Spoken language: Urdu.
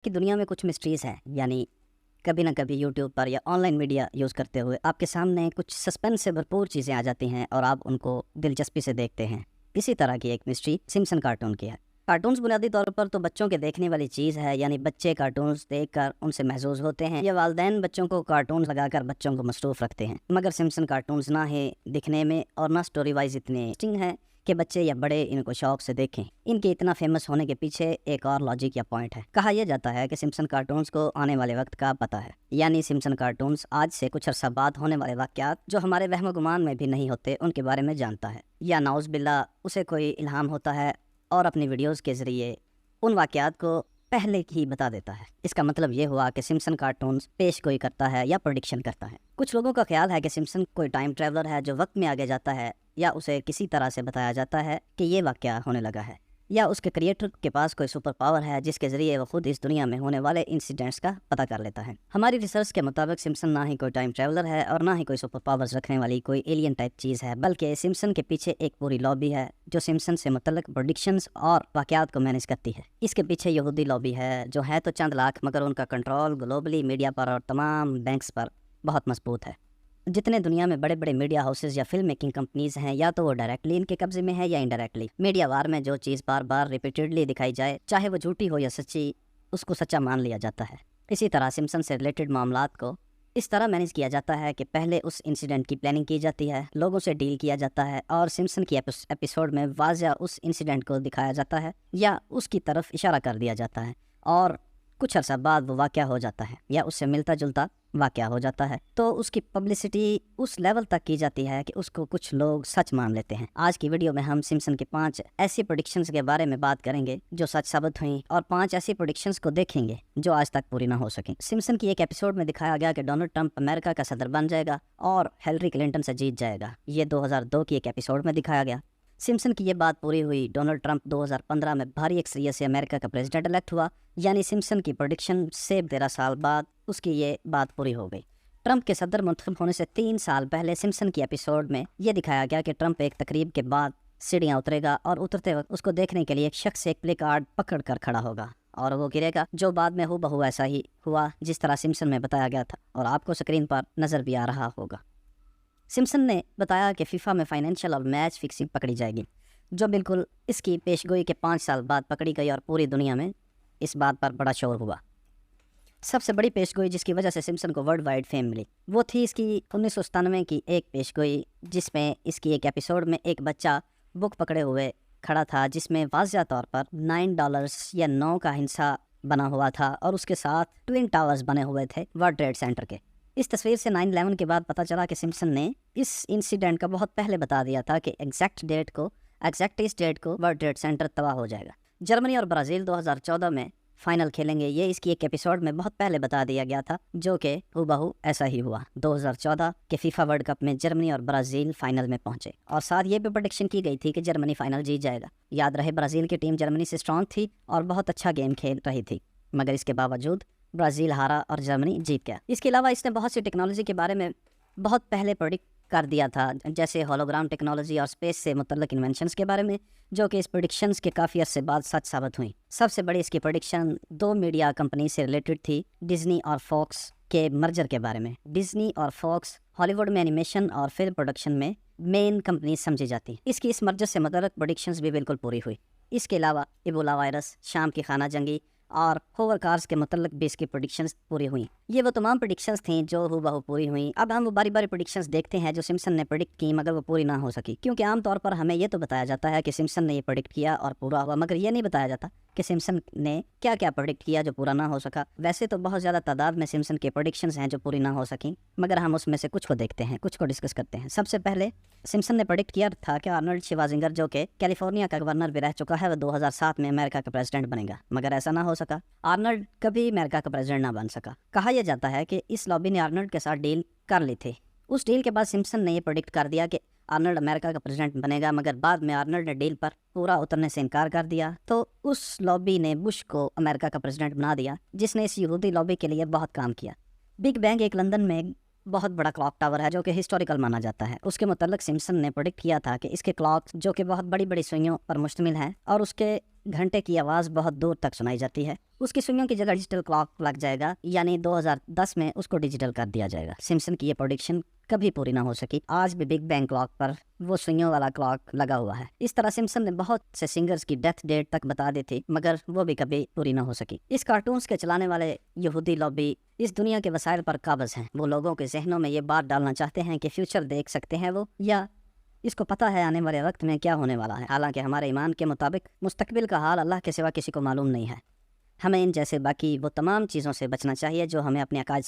کہ دنیا میں کچھ مسٹریز ہیں، یعنی کبھی نہ کبھی یوٹیوب پر یا آن لائن میڈیا یوز کرتے ہوئے آپ کے سامنے کچھ سسپینس سے بھرپور چیزیں آ جاتی ہیں اور آپ ان کو دلچسپی سے دیکھتے ہیں۔ اسی طرح کی ایک مسٹری سمپسن کارٹون کی ہے۔ کارٹونز بنیادی طور پر تو بچوں کے دیکھنے والی چیز ہے، یعنی بچے کارٹونز دیکھ کر ان سے محظوظ ہوتے ہیں یا والدین بچوں کو کارٹونز لگا کر بچوں کو مصروف رکھتے ہیں۔ مگر سمپسن کارٹونز نہ ہی دکھنے میں اور نہ سٹوری وائز اتنے انٹرسٹنگ ہیں کہ بچے یا بڑے ان کو شوق سے دیکھیں۔ ان کے اتنا فیمس ہونے کے پیچھے ایک اور لاجک یا پوائنٹ ہے۔ کہا یہ جاتا ہے کہ سمپسن کارٹونز کو آنے والے وقت کا پتہ ہے، یعنی سمپسن کارٹونز آج سے کچھ عرصہ بعد ہونے والے واقعات جو ہمارے وہم و گمان میں بھی نہیں ہوتے ان کے بارے میں جانتا ہے، یا نعوذ باللہ اسے کوئی الہام ہوتا ہے اور اپنی ویڈیوز کے ذریعے ان واقعات کو پہلے ہی بتا دیتا ہے۔ اس کا مطلب یہ ہوا کہ سمپسن کارٹونز پیش گوئی کرتا ہے یا پریڈکشن کرتا ہے۔ کچھ لوگوں کا خیال ہے کہ سمپسن کوئی ٹائم ٹریولر ہے جو وقت میں آگے جاتا ہے، یا اسے کسی طرح سے بتایا جاتا ہے کہ یہ واقعہ ہونے لگا ہے، یا اس کے کریٹر کے پاس کوئی سپر پاور ہے جس کے ذریعے وہ خود اس دنیا میں ہونے والے انسیڈنٹس کا پتہ کر لیتا ہے۔ ہماری ریسرچ کے مطابق سمپسن نہ ہی کوئی ٹائم ٹریولر ہے اور نہ ہی کوئی سپر پاورز رکھنے والی کوئی ایلین ٹائپ چیز ہے، بلکہ سمپسن کے پیچھے ایک پوری لابی ہے جو سمپسن سے متعلق پریڈکشنز اور واقعات کو مینیج کرتی ہے۔ اس کے پیچھے یہودی لابی ہے جو ہے تو چند لاکھ، مگر ان کا کنٹرول گلوبلی میڈیا پر اور تمام بینکس پر بہت مضبوط ہے۔ جتنے دنیا میں بڑے بڑے میڈیا ہاؤسز یا فلم میکنگ کمپنیز ہیں، یا تو وہ ڈائریکٹلی ان کے قبضے میں ہے یا انڈائریکٹلی۔ میڈیا وار میں جو چیز بار بار ریپیٹڈلی دکھائی جائے، چاہے وہ جھوٹی ہو یا سچی، اس کو سچا مان لیا جاتا ہے۔ اسی طرح سمپسن سے ریلیٹڈ معاملات کو اس طرح مینیج کیا جاتا ہے کہ پہلے اس انسیڈنٹ کی پلاننگ کی جاتی ہے، لوگوں سے ڈیل کیا جاتا ہے، اور سمپسن کی ایپیسوڈ میں واضح اس انسیڈنٹ کو دکھایا جاتا ہے یا اس کی طرف اشارہ کر دیا جاتا ہے، اور کچھ عرصہ بعد وہ واقعہ ہو جاتا ہے یا اس سے ملتا جلتا واقعہ ہو جاتا ہے، تو اس کی پبلسٹی اس لیول تک کی جاتی ہے کہ اس کو کچھ لوگ سچ مان لیتے ہیں۔ آج کی ویڈیو میں ہم سمپسن کے 5 ایسی پریڈکشنز کے بارے میں بات کریں گے جو سچ ثابت ہوئیں، اور 5 ایسی پریڈکشنز کو دیکھیں گے جو آج تک پوری نہ ہو سکیں۔ سمپسن کی ایک ایپیسوڈ میں دکھایا گیا کہ ڈونلڈ ٹرمپ امریکہ کا صدر بن جائے گا اور ہیلری کلنٹن سے جیت جائے گا۔ یہ 2002 کی ایک ایپیسوڈ میں دکھایا گیا۔ سمپسن کی یہ بات پوری ہوئی۔ ڈونلڈ ٹرمپ 2015 میں بھاری اکثریت سے امریکہ کا پریزیڈنٹ الیکٹ ہوا، یعنی سمپسن کی پریڈکشن سے 13 سال بعد اس کی یہ بات پوری ہو گئی۔ ٹرمپ کے صدر منتخب ہونے سے 3 سال پہلے سمپسن کی ایپیسوڈ میں یہ دکھایا گیا کہ ٹرمپ ایک تقریب کے بعد سیڑھیاں اترے گا، اور اترتے وقت اس کو دیکھنے کے لیے ایک شخص ایک پلے کارڈ پکڑ کر کھڑا ہوگا اور وہ گرے گا، جو بعد میں ہو ایسا ہی ہوا جس طرح سمپسن میں بتایا گیا تھا، اور آپ کو اسکرین پر نظر بھی آ رہا ہوگا۔ سمپسن نے بتایا کہ فیفا میں فائنینشیل اور میچ فکسنگ پکڑی جائے گی، جو بالکل اس کی پیشگوئی کے 5 سال بعد پکڑی گئی، اور پوری دنیا میں اس بات پر بڑا شور ہوا۔ سب سے بڑی پیشگوئی جس کی وجہ سے سمپسن کو ورلڈ وائڈ فیم ملی، وہ تھی اس کی 1997 کی ایک پیشگوئی، جس میں اس کی ایک ایپیسوڈ میں ایک بچہ بک پکڑے ہوئے کھڑا تھا، جس میں واضح طور پر $9 یا 9 کا ہندسہ بنا ہوا تھا، اور اس کے ساتھ ٹوین ٹاورز بنے ہوئے تھے ورلڈ ٹریڈ سینٹر کے۔ اس تصویر سے 9/11 کے بعد پتہ چلا کہ سمپسن نے اس انسیڈنٹ کا بہت پہلے بتا دیا تھا کہ ایگزیکٹ ڈیٹ کو ورلڈ ٹریڈ سینٹر تباہ ہو جائے گا۔ جرمنی اور برازیل 2014 میں فائنل کھیلیں گے، یہ اس کی ایک ایپیسوڈ میں بہت پہلے بتا دیا گیا تھا، جو کہ ہو ایسا ہی ہوا۔ 2014 کے فیفا ورلڈ کپ میں جرمنی اور برازیل فائنل میں پہنچے، اور ساتھ یہ بھی پریڈکشن کی گئی تھی کہ جرمنی فائنل جیت جائے گا۔ یاد رہے برازیل کی ٹیم جرمنی سے اسٹرانگ تھی اور بہت اچھا گیم کھیل رہی تھی، مگر اس کے باوجود برازیل ہارا اور جرمنی جیت گیا۔ اس کے علاوہ اس نے بہت سی ٹیکنالوجی کے بارے میں بہت پہلے پریڈکٹ کر دیا تھا، جیسے ہولوگرام ٹیکنالوجی اور اسپیس سے متعلق انوینشنز کے بارے میں، جو کہ اس پریڈکشنز کے کافی عرصے بعد سچ ثابت ہوئیں۔ سب سے بڑی اس کی پریڈکشن 2 میڈیا کمپنی سے ریلیٹڈ تھی، ڈزنی اور فاکس کے مرجر کے بارے میں۔ ڈزنی اور فاکس ہالی ووڈ میں اینیمیشن اور فلم پروڈکشن میں مین کمپنی سمجھی جاتی ہیں۔ اس کی اس مرجر سے متعلق پریڈکشنز بھی بالکل پوری ہوئی۔ اس کے علاوہ ایبولا وائرس، شام کی خانہ جنگی اور ہوور کارز کے متعلق بھی اس کی پریڈکشنز پوری ہوئیں۔ یہ وہ تمام پریڈکشنز تھیں جو ہو پوری ہوئیں۔ اب ہم وہ باری پریڈکشنز دیکھتے ہیں جو سمپسن نے پریڈکٹ کی مگر وہ پوری نہ ہو سکی، کیونکہ عام طور پر ہمیں یہ تو بتایا جاتا ہے کہ سمپسن نے یہ پریڈکٹ کیا اور پورا ہوا، مگر یہ نہیں بتایا جاتا کہ سمپسن نے کیا کیا پریڈکٹ کیا جو پورا نہ ہو سکا۔ ویسے تو بہت زیادہ تعداد میں سمپسن کے پریڈکشنز ہیں جو پوری نہ ہو سکیں، مگر ہم اس میں سے کچھ کو دیکھتے ہیں، کچھ کو ڈسکس کرتے ہیں۔ سب سے پہلے سمپسن نے پریڈکٹ کیا تھا کہ آرنلڈ شوازنگر، جو کہ کیلیفورنیا کا گورنر بھی رہ چکا ہے، وہ 2007 میں امریکہ کا پریزیڈنٹ بنے گا، مگر ایسا نہ ہو سکا۔ آرنلڈ کبھی امریکہ کا پریزیڈنٹ نہ بن سکا۔ کہا یہ جاتا ہے کہ اس لابی نے آرنلڈ کے ساتھ ڈیل کر لی تھی۔ اس ڈیل کے بعد سمپسن نے یہ پریڈکٹ کر دیا کہ آرنلڈ امریکہ کا پریزیڈنٹ بنے گا، مگر بعد میں آرنلڈ نے ڈیل پر پورا اترنے سے انکار کر دیا، تو اس لابی نے بش کو امریکہ کا پریزیڈنٹ بنا دیا، جس نے اس یہودی لابی کے لیے بہت کام کیا۔ بگ بینگ ایک لندن میں بہت بڑا کلاک ٹاور ہے جو کہ ہسٹوریکل مانا جاتا ہے۔ اس کے متعلق سمپسن نے پریڈکٹ کیا تھا کہ اس کے کلاک جو کہ بہت بڑی بڑی سوئیوں پر مشتمل ہیں اور اس کے گھنٹے کی آواز بہت دور تک سنائی جاتی ہے، اس کی سوئیوں کی جگہ ڈیجیٹل کلاک لگ جائے گا، یعنی 2010 میں اس کو ڈیجیٹل کر دیا جائے گا۔ سمپسن کی یہ پروڈکشن کبھی پوری نہ ہو سکی، آج بھی بگ بینگ کلاک پر وہ سوئیوں والا کلاک لگا ہوا ہے۔ اس طرح سمپسن نے بہت سے سنگرز کی ڈیتھ ڈیٹ تک بتا دی تھی، مگر وہ بھی کبھی پوری نہ ہو سکی۔ اس کارٹونز کے چلانے والے یہودی لابی اس دنیا کے وسائل پر قابض ہیں۔ وہ لوگوں کے ذہنوں میں یہ بات ڈالنا چاہتے ہیں کہ فیوچر دیکھ سکتے ہیں وہ، یا اس کو پتہ ہے آنے والے وقت میں کیا ہونے والا ہے، حالانکہ ہمارے ایمان کے مطابق مستقبل کا حال اللہ کے سوا کسی کو معلوم نہیں ہے۔ ہمیں ان جیسے باقی وہ تمام چیزوں سے بچنا چاہیے جو ہمیں اپنے عقائد سے